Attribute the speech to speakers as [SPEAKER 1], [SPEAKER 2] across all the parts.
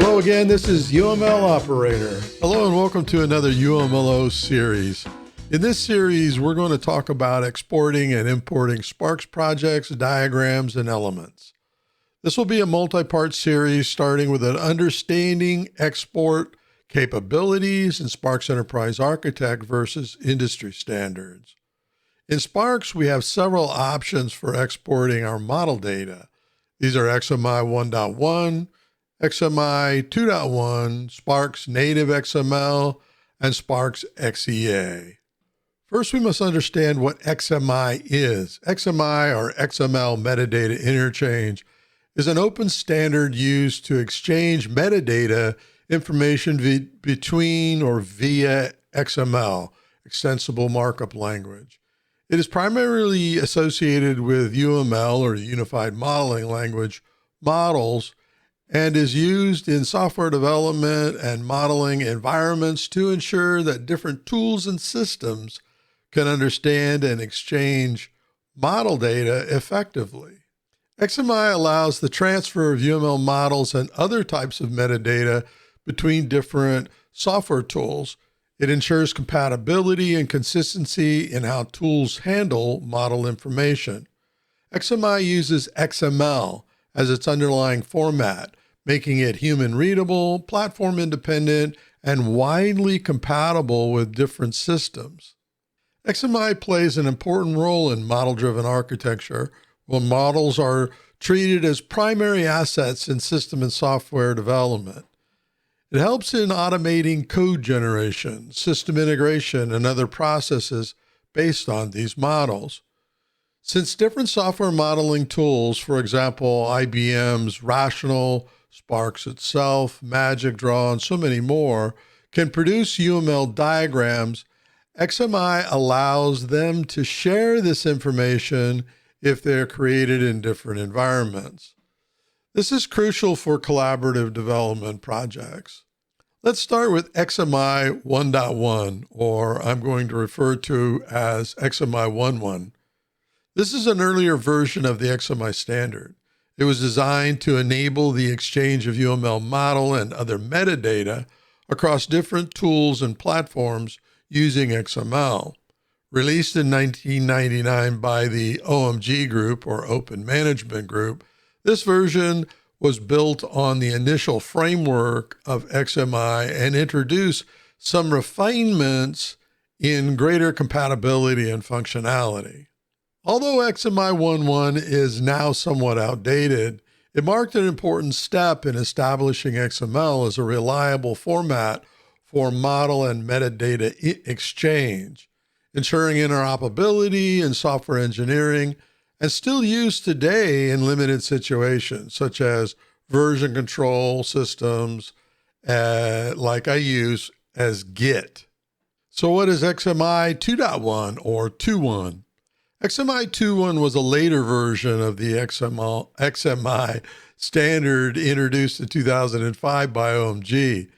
[SPEAKER 1] Hello again, this is UML Operator. Hello and welcome to another UMLO series. In this series, we're going to talk about exporting and importing Sparx projects, diagrams, and elements. This will be a multi-part series starting with an understanding export capabilities in Sparx Enterprise Architect versus industry standards. In Sparx, we have several options for exporting our model data. These are XMI 1.1, XMI 2.1, Sparx Native XML, and Sparx XEA. First, we must understand what XMI is. XMI, or XML Metadata Interchange, is an open standard used to exchange metadata information between or via XML, Extensible Markup Language. It is primarily associated with UML, or Unified Modeling Language, models, and is used in software development and modeling environments to ensure that different tools and systems can understand and exchange model data effectively. XMI allows the transfer of UML models and other types of metadata between different software tools. It ensures compatibility and consistency in how tools handle model information. XMI uses XML as its underlying format, making it human-readable, platform-independent, and widely compatible with different systems. XMI plays an important role in model-driven architecture, when models are treated as primary assets in system and software development. It helps in automating code generation, system integration, and other processes based on these models. Since different software modeling tools, for example, IBM's Rational, Sparx itself, Magic Draw, and so many more, can produce UML diagrams, XMI allows them to share this information if they're created in different environments. This is crucial for collaborative development projects. Let's start with XMI 1.1, or I'm going to refer to as XMI 1.1. This is an earlier version of the XMI standard. It was designed to enable the exchange of UML model and other metadata across different tools and platforms using XML. Released in 1999 by the OMG Group, or Open Management Group, this version was built on the initial framework of XMI and introduced some refinements in greater compatibility and functionality. Although XMI 1.1 is now somewhat outdated, it marked an important step in establishing XML as a reliable format for model and metadata exchange, ensuring interoperability in software engineering, and still used today in limited situations, such as version control systems, like I use as Git. So what is XMI 2.1 or 2.1? XMI 2.1 was a later version of the XMI standard introduced in 2005 by OMG.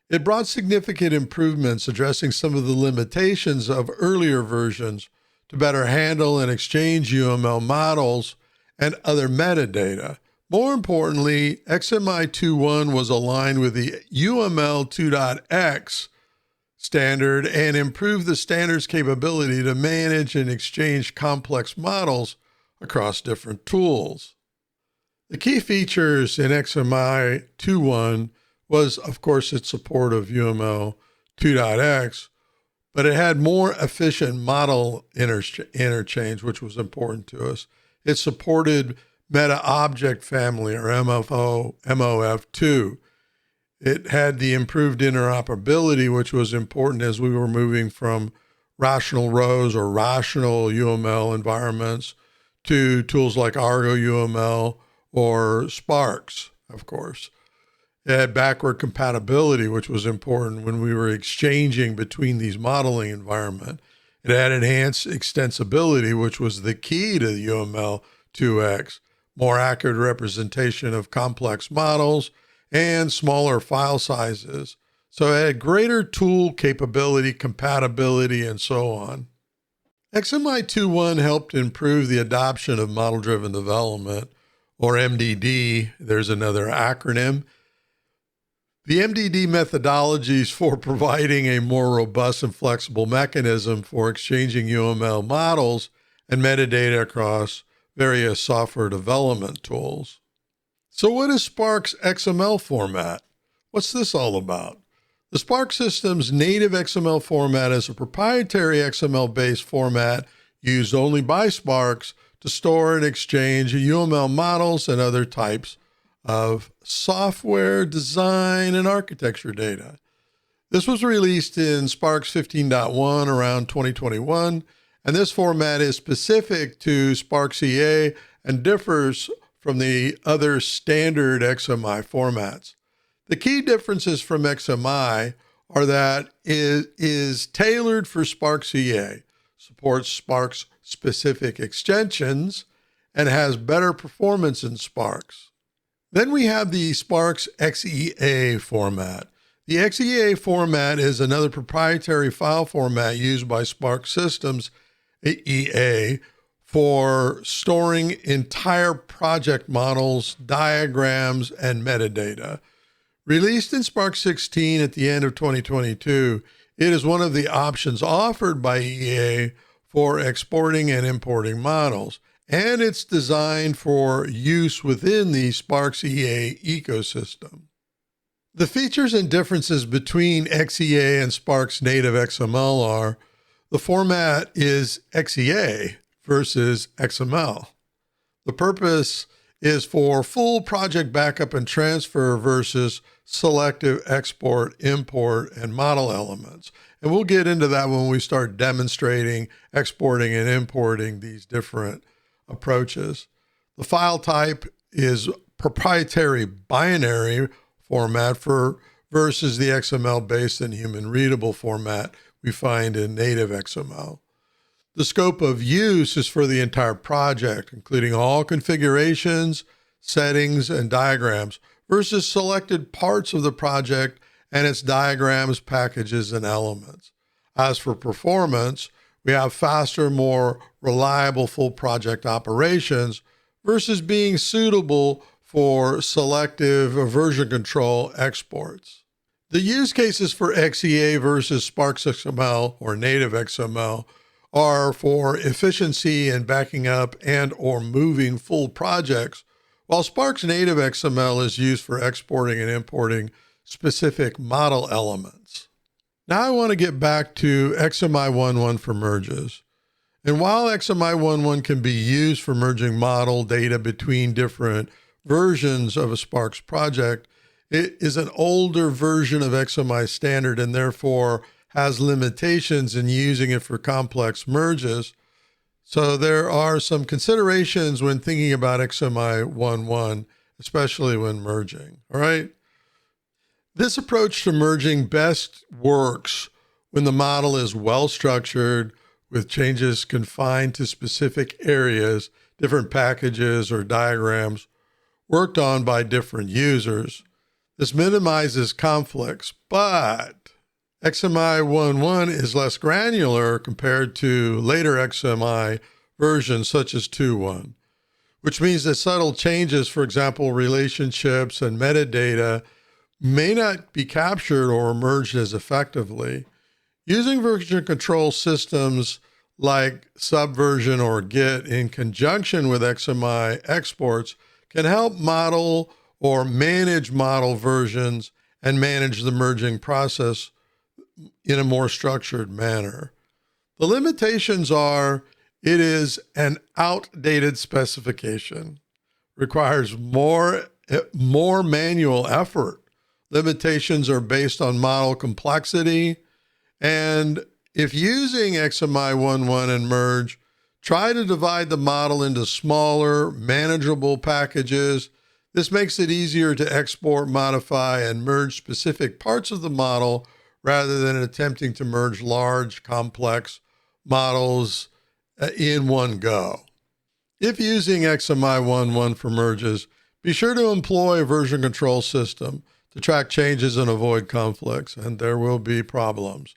[SPEAKER 1] It brought significant improvements addressing some of the limitations of earlier versions to better handle and exchange UML models and other metadata. More importantly, XMI 2.1 was aligned with the UML 2.x standard and improved the standard's capability to manage and exchange complex models across different tools. The key features in XMI 2.1 was, of course, its support of UML 2.x, but it had more efficient model interchange, which was important to us. It supported Meta Object Family, or MOF2. It had the improved interoperability, which was important as we were moving from rational rows or rational UML environments to tools like Argo UML or Sparx, of course. It had backward compatibility, which was important when we were exchanging between these modeling environments. It had enhanced extensibility, which was the key to the UML 2x, more accurate representation of complex models, and smaller file sizes. So it had greater tool capability, compatibility, and so on. XMI 2.1 helped improve the adoption of model-driven development, or MDD. There's another acronym. The MDD methodologies for providing a more robust and flexible mechanism for exchanging UML models and metadata across various software development tools. So what is Sparx XML format? What's this all about? The Sparx system's native XML format is a proprietary XML-based format used only by Sparx to store and exchange UML models and other types of software design and architecture data. This was released in Sparx 15.1 around 2021, and this format is specific to Sparx XEA and differs from the other standard XMI formats. The key differences from XMI are that it is tailored for Sparx XEA, supports Sparx specific extensions, and has better performance in Sparx. Then we have the Sparx XEA format. The XEA format is another proprietary file format used by Sparx systems, EA, for storing entire project models, diagrams, and metadata. Released in Sparx 16 at the end of 2022, it is one of the options offered by EA for exporting and importing models, and it's designed for use within the Sparx XEA ecosystem. The features and differences between XEA and Sparx Native XML are: the format is XEA versus XML. The purpose is for full project backup and transfer versus selective export, import, and model elements. And we'll get into that when we start demonstrating exporting and importing these different approaches. The file type is proprietary binary format versus the XML-based and human-readable format we find in native XML. The scope of use is for the entire project, including all configurations, settings, and diagrams, versus selected parts of the project and its diagrams, packages, and elements. As for performance, we have faster, more reliable full project operations versus being suitable for selective version control exports. The use cases for XEA versus Sparx XML or native XML are for efficiency in backing up and or moving full projects, while Sparx Native XML is used for exporting and importing specific model elements. Now I want to get back to XMI 1.1 for merges. And while XMI 1.1 can be used for merging model data between different versions of a Sparx project, it is an older version of XMI standard and therefore has limitations in using it for complex merges. So there are some considerations when thinking about XMI 1.1, especially when merging, all right? This approach to merging best works when the model is well-structured, with changes confined to specific areas, different packages or diagrams worked on by different users. This minimizes conflicts, but XMI 1.1 is less granular compared to later XMI versions such as 2.1, which means that subtle changes, for example, relationships and metadata, may not be captured or merged as effectively. Using version control systems like Subversion or Git in conjunction with XMI exports can help model or manage model versions and manage the merging process in a more structured manner. The limitations are it is an outdated specification, requires more manual effort. Limitations are based on model complexity, and if using XMI 1.1 and merge, try to divide the model into smaller, manageable packages. This makes it easier to export, modify, and merge specific parts of the model rather than attempting to merge large, complex models in one go. If using XMI 1.1 for merges, be sure to employ a version control system to track changes and avoid conflicts, and there will be problems.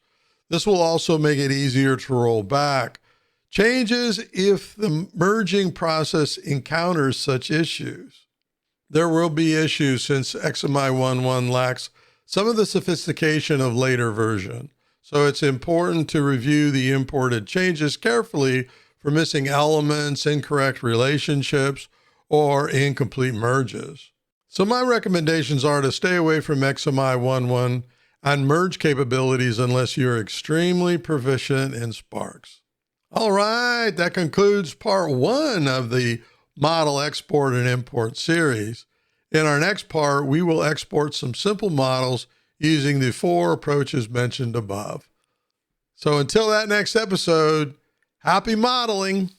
[SPEAKER 1] This will also make it easier to roll back changes if the merging process encounters such issues. There will be issues since XMI 1.1 lacks some of the sophistication of later version. So it's important to review the imported changes carefully for missing elements, incorrect relationships, or incomplete merges. So my recommendations are to stay away from XMI 1.1 and merge capabilities unless you're extremely proficient in Sparx. All right, that concludes part 1 of the Model Export and Import series. In our next part, we will export some simple models using the 4 approaches mentioned above. So until that next episode, happy modeling!